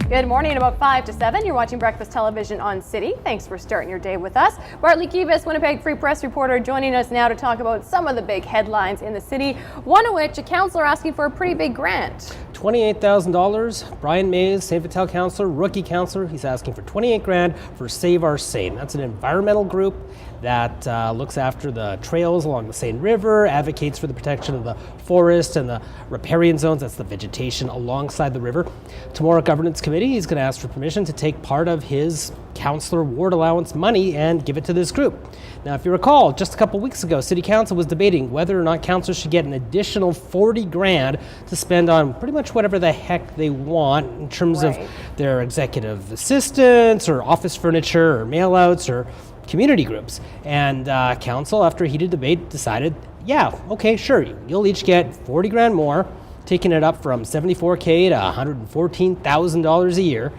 Good morning, about 5 to 7. You're watching Breakfast Television on City. Thanks for starting your day with us. Bartley Kives, Winnipeg Free Press reporter, joining us now to talk about some of the big headlines in the city, one of which a councillor asking for a pretty big grant. $28,000. Brian Mays, St. Vital councillor, rookie councillor, he's asking for 28 grand for Save Our Seine. That's an environmental group that looks after the trails along the Seine River, advocates for the protection of the forest and the riparian zones, that's the vegetation alongside the river. Tomorrow, Governance Committee, he's going to ask for permission to take part of his councillor ward allowance money and give it to this group. Now, if you recall, just a couple weeks ago, City Council was debating whether or not councillors should get an additional 40 grand to spend on pretty much whatever the heck they want in terms of their executive assistants or office furniture or mail-outs or community groups. And council, after a heated debate, decided, yeah, okay, sure, you'll each get 40 grand more, taking it up from $74K to $114,000 a year.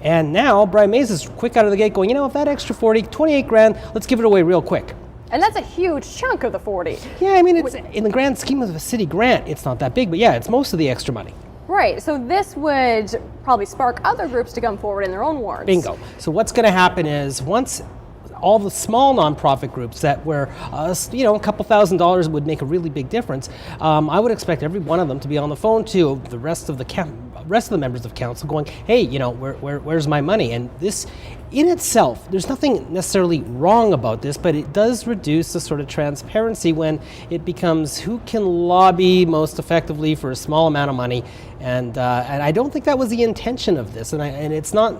And now Brian Mays is quick out of the gate going, you know, if that extra 28 grand, let's give it away real quick. And that's a huge chunk of the 40. Yeah, I mean, it's in the grand scheme of a city grant, it's not that big, but yeah, it's most of the extra money. Right, so this would probably spark other groups to come forward in their own wards. Bingo. So what's going to happen is once all the small nonprofit groups that were, a couple $1,000s would make a really big difference. I would expect every one of them to be on the phone to the rest of the members of council, going, "Hey, you know, where's my money?" And this, in itself, there's nothing necessarily wrong about this, but it does reduce the sort of transparency when it becomes who can lobby most effectively for a small amount of money, and I don't think that was the intention of this, and it's not.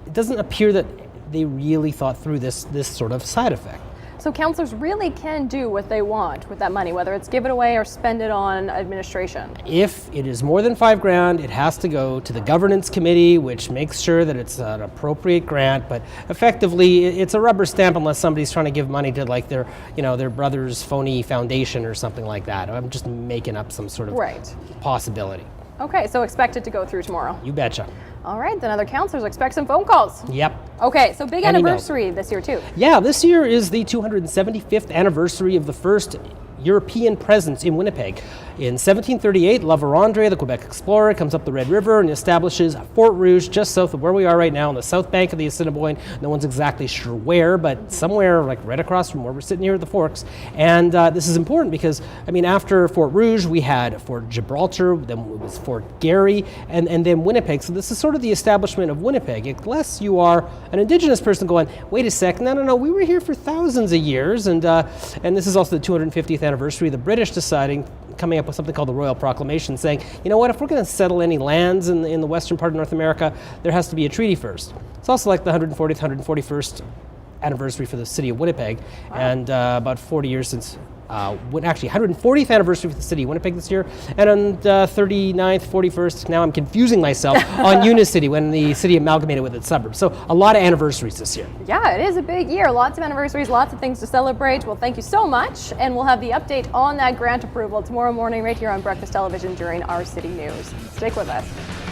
It doesn't appear that they really thought through this sort of side effect. So councillors really can do what they want with that money, whether it's give it away or spend it on administration. If it is more than 5 grand, it has to go to the governance committee, which makes sure that it's an appropriate grant, but effectively it's a rubber stamp unless somebody's trying to give money to like their brother's phony foundation or something like that. I'm just making up some sort of possibility. Okay, so expect it to go through tomorrow. You betcha. All right, then other councillors expect some phone calls. Yep. Okay, so big anniversary this year too. Yeah, this year is the 275th anniversary of the first European presence in Winnipeg. In 1738, La Vérendrye, the Quebec explorer, comes up the Red River and establishes Fort Rouge just south of where we are right now on the south bank of the Assiniboine. No one's exactly sure where, but somewhere like right across from where we're sitting here at the Forks. And this is important because, I mean, after Fort Rouge, we had Fort Gibraltar, then it was Fort Garry, and then Winnipeg. So this is sort of the establishment of Winnipeg, unless you are an Indigenous person going, wait a sec, no, we were here for thousands of years, and this is also the 250th anniversary, the British coming up with something called the Royal Proclamation, saying, you know what, if we're going to settle any lands in the western part of North America, there has to be a treaty first. It's also like the 140th, 141st anniversary for the city of Winnipeg, and about 40 years since, actually 140th anniversary for the city of Winnipeg this year, and on the 39th, 41st, now I'm confusing myself, on Unicity, when the city amalgamated with its suburbs. So a lot of anniversaries this year. Yeah, it is a big year. Lots of anniversaries, lots of things to celebrate. Well, thank you so much, and we'll have the update on that grant approval tomorrow morning right here on Breakfast Television during our City News. Stick with us.